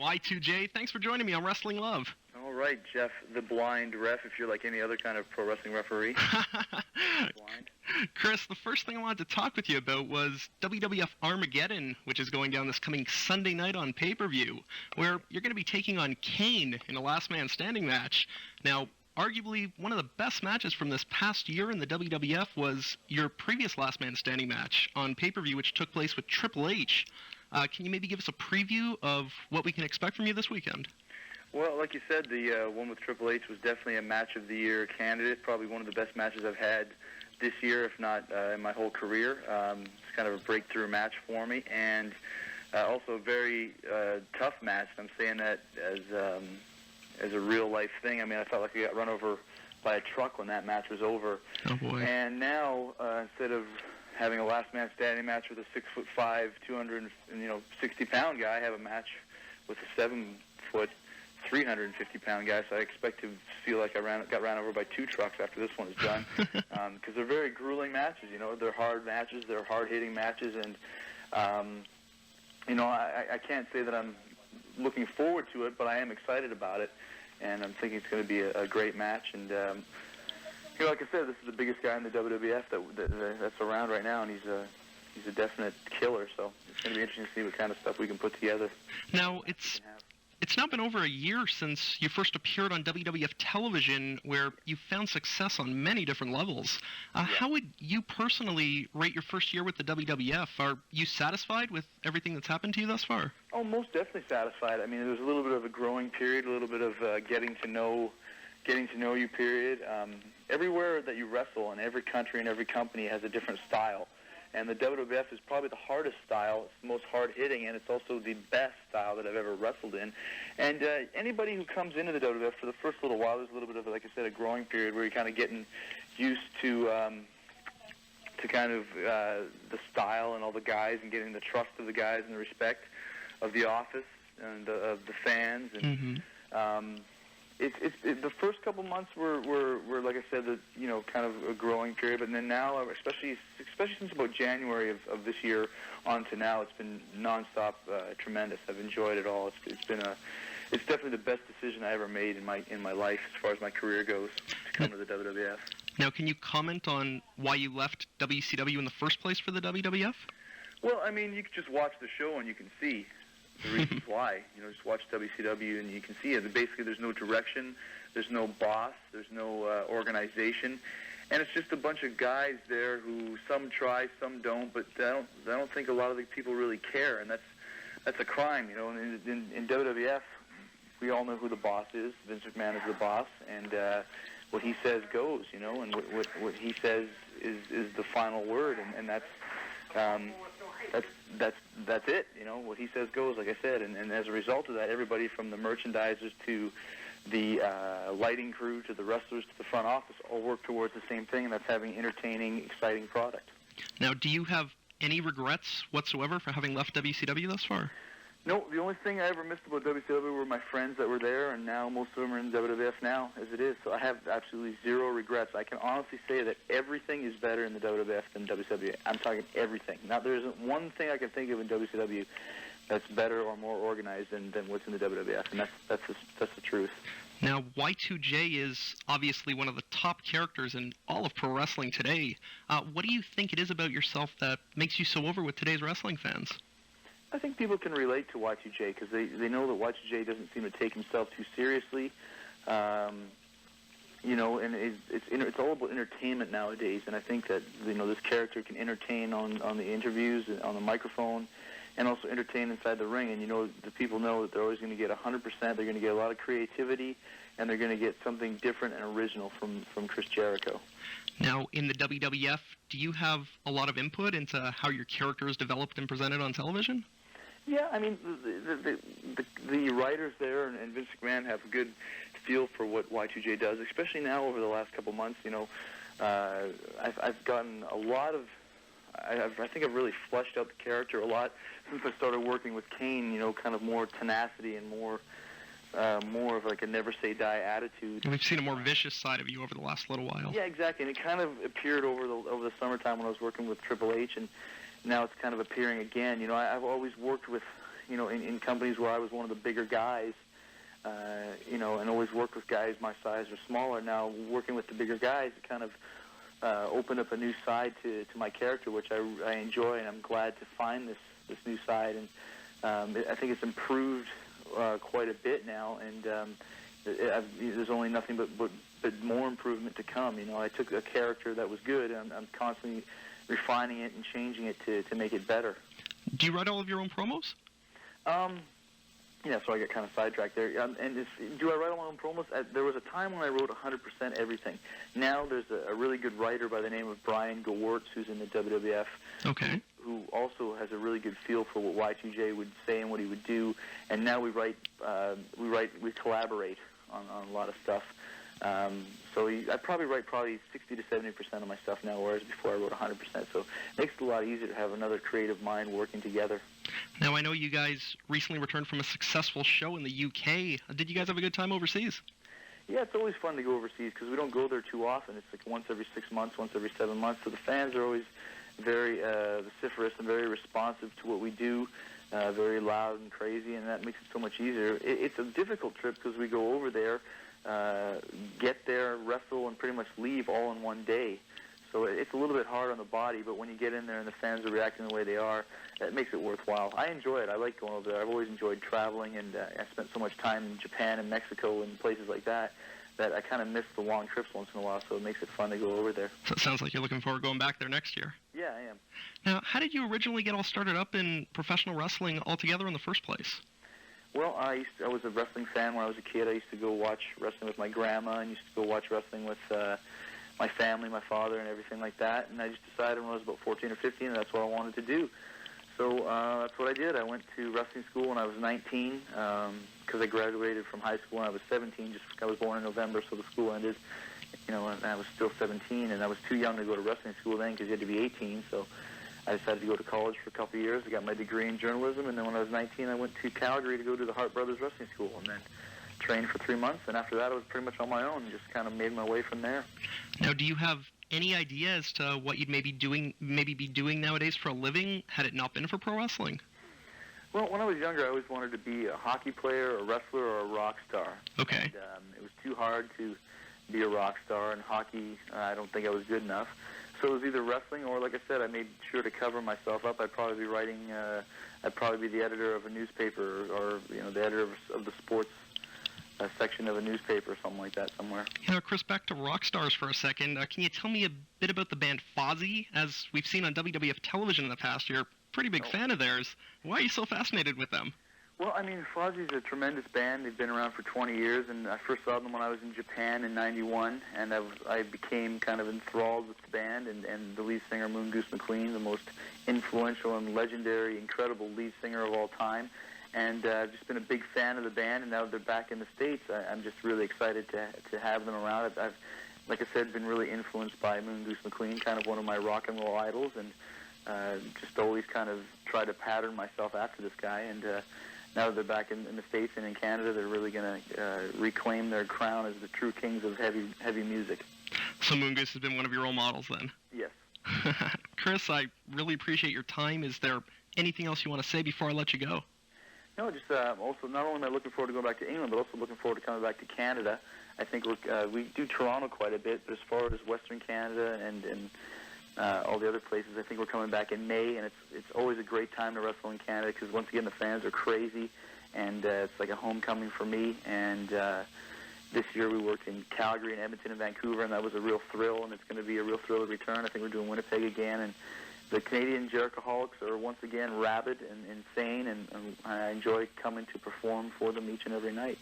Y2J, thanks for joining me on Wrestling Love. All right, Jeff, the blind ref, if you're like any other kind of pro wrestling referee. Blind. Chris, the first thing I wanted to talk with you about was WWF Armageddon, which is going down this coming Sunday night on pay-per-view, where you're going to be taking on Kane in a last man standing match. Now, arguably one of the best matches from this past year in the WWF was your previous last man standing match on pay-per-view, which took place with Triple H. Can you maybe give us a preview of what we can expect from you this weekend? Well, like you said, the one with Triple H was definitely a match of the year candidate, probably one of the best matches I've had this year, if not in my whole career. It's kind of a breakthrough match for me, and also a very tough match. I'm saying that as a real-life thing. I mean, I felt like I got run over by a truck when that match was over. Oh, boy. And now, instead of having a last man standing match with a 6'5", 260-pound guy, I have a match with a 7', 350-pound guy. So I expect to feel like I got ran over by two trucks after this one is done, because they're very grueling matches. You know, they're hard matches, they're hard-hitting matches, and I can't say that I'm looking forward to it, but I am excited about it, and I'm thinking it's going to be a great match. And like I said, this is the biggest guy in the WWF that's around right now, and he's a definite killer. So it's going to be interesting to see what kind of stuff we can put together. Now, it's now been over a year since you first appeared on WWF television, where you found success on many different levels. How would you personally rate your first year with the WWF? Are you satisfied with everything that's happened to you thus far? Oh, most definitely satisfied. I mean, there was a little bit of a growing period, a little bit of getting to know you period. Everywhere that you wrestle, in every country and every company has a different style. And the WWF is probably the hardest style. It's the most hard-hitting, and it's also the best style that I've ever wrestled in. And anybody who comes into the WWF for the first little while, there's a little bit of, like I said, a growing period where you're kind of getting used to kind of the style and all the guys, and getting the trust of the guys and the respect of the office and of the fans. And the first couple months were like I said, kind of a growing period. But then now, especially since about January of this year on to now, it's been nonstop tremendous. I've enjoyed it all. It's definitely the best decision I ever made in my life as far as my career goes, to come to the WWF. Now, can you comment on why you left WCW in the first place for the WWF? Well, I mean, you can just watch the show and you can see the reasons why. Just watch WCW and you can see it. Basically, there's no direction, there's no boss, there's no organization, and it's just a bunch of guys there who some try, some don't, but I don't think a lot of the people really care, and that's a crime. In WWF, we all know who the boss is. Vince McMahon is the boss, and what he says goes. And what he says is the final word, and that's it. What he says goes, like I said, and as a result of that, everybody from the merchandisers to the lighting crew to the wrestlers to the front office all work towards the same thing, and that's having entertaining, exciting product. Now, do you have any regrets whatsoever for having left WCW thus far? No, the only thing I ever missed about WCW were my friends that were there, and now most of them are in WWF now, as it is. So I have absolutely zero regrets. I can honestly say that everything is better in the WWF than WCW. I'm talking everything. Now, there isn't one thing I can think of in WCW that's better or more organized than what's in the WWF, and that's the truth. Now, Y2J is obviously one of the top characters in all of pro wrestling today. What do you think it is about yourself that makes you so over with today's wrestling fans? I think people can relate to Y2J because they know that Y2J doesn't seem to take himself too seriously. And it's all about entertainment nowadays. And I think that this character can entertain on the interviews, on the microphone, and also entertain inside the ring. And the people know that they're always going to get 100%. They're going to get a lot of creativity, and they're going to get something different and original from Chris Jericho. Now, in the WWF, do you have a lot of input into how your character is developed and presented on television? Yeah, I mean, the writers there and Vince McMahon have a good feel for what Y2J does, especially now over the last couple months. I've gotten a lot of, I think I've really fleshed out the character a lot since I started working with Kane, kind of more tenacity and more of like a never say die attitude. And we've seen a more vicious side of you over the last little while. Yeah, exactly, and it kind of appeared over the summertime when I was working with Triple H, and now it's kind of appearing again. I've always worked with, in companies where I was one of the bigger guys, and always worked with guys my size or smaller. Now working with the bigger guys, it kind of opened up a new side to my character, which I enjoy, and I'm glad to find this new side. And I think it's improved quite a bit now, and there's only nothing but more improvement to come. I took a character that was good, and I'm constantly refining it and changing it to make it better. Do you write all of your own promos? Yeah, so I got kind of sidetracked there. Do I write all my own promos? There was a time when I wrote 100% everything. Now there's a really good writer by the name of Brian Gewirtz, who's in the WWF. Okay. Who also has a really good feel for what Y2J would say and what he would do. And now we collaborate on a lot of stuff. So I probably write 60 to 70% of my stuff now, whereas before I wrote 100%. So it makes it a lot easier to have another creative mind working together. Now, I know you guys recently returned from a successful show in the UK. Did you guys have a good time overseas? Yeah, it's always fun to go overseas because we don't go there too often. It's like once every 6 months, once every 7 months. So the fans are always very vociferous and very responsive to what we do, very loud and crazy, and that makes it so much easier. It's a difficult trip because we go over there, get there, wrestle, and pretty much leave all in one day. So it's a little bit hard on the body, but when you get in there and the fans are reacting the way they are, it makes it worthwhile. I enjoy it. I like going over there. I've always enjoyed traveling, and I spent so much time in Japan and Mexico and places like that I kind of miss the long trips once in a while, so it makes it fun to go over there. So it sounds like you're looking forward to going back there next year. Yeah, I am. Now, how did you originally get all started up in professional wrestling altogether in the first place? Well, I was a wrestling fan when I was a kid. I used to go watch wrestling with my grandma and used to go watch wrestling with my family, my father, and everything like that. And I just decided when I was about 14 or 15 that that's what I wanted to do. So that's what I did. I went to wrestling school when I was 19 because I graduated from high school when I was 17. I was born in November, so the school ended, and I was still 17, and I was too young to go to wrestling school then because you had to be 18. So I decided to go to college for a couple of years. I got my degree in journalism, and then when I was 19, I went to Calgary to go to the Hart Brothers Wrestling School, and then trained for 3 months. And after that, I was pretty much on my own, and just kind of made my way from there. Now, do you have any idea as to what you'd maybe be doing nowadays for a living had it not been for pro wrestling? Well, when I was younger, I always wanted to be a hockey player, a wrestler, or a rock star. Okay. And it was too hard to be a rock star, and hockey, I don't think I was good enough. So it was either wrestling or, like I said, I made sure to cover myself up. I'd probably be writing, I'd probably be the editor of a newspaper or the editor of the sports section of a newspaper or something like that somewhere. Chris, back to rock stars for a second. Can you tell me a bit about the band Fozzy? As we've seen on WWF television in the past, you're a pretty big fan of theirs. Why are you so fascinated with them? Well, I mean, Fozzy's a tremendous band. They've been around for 20 years, and I first saw them when I was in Japan in '91, and I became kind of enthralled with the band and the lead singer, Moon Goose McQueen, the most influential and legendary, incredible lead singer of all time. And I've just been a big fan of the band, and now they're back in the States. I'm just really excited to have them around. I've, like I said, been really influenced by Moon Goose McQueen, kind of one of my rock and roll idols, and just always kind of try to pattern myself after this guy. And now that they're back in the States and in Canada, they're really going to reclaim their crown as the true kings of heavy music. So Moon Goose has been one of your role models then? Yes. Chris, I really appreciate your time. Is there anything else you want to say before I let you go? No, just also not only am I looking forward to going back to England, but also looking forward to coming back to Canada. I think we do Toronto quite a bit, but as far as Western Canada and all the other places, I think we're coming back in May, and it's always a great time to wrestle in Canada because, once again, the fans are crazy, and it's like a homecoming for me. And this year we worked in Calgary and Edmonton and Vancouver, and that was a real thrill, and it's going to be a real thrill to return. I think we're doing Winnipeg again, and the Canadian Jericho are once again rabid and insane, and I enjoy coming to perform for them each and every night.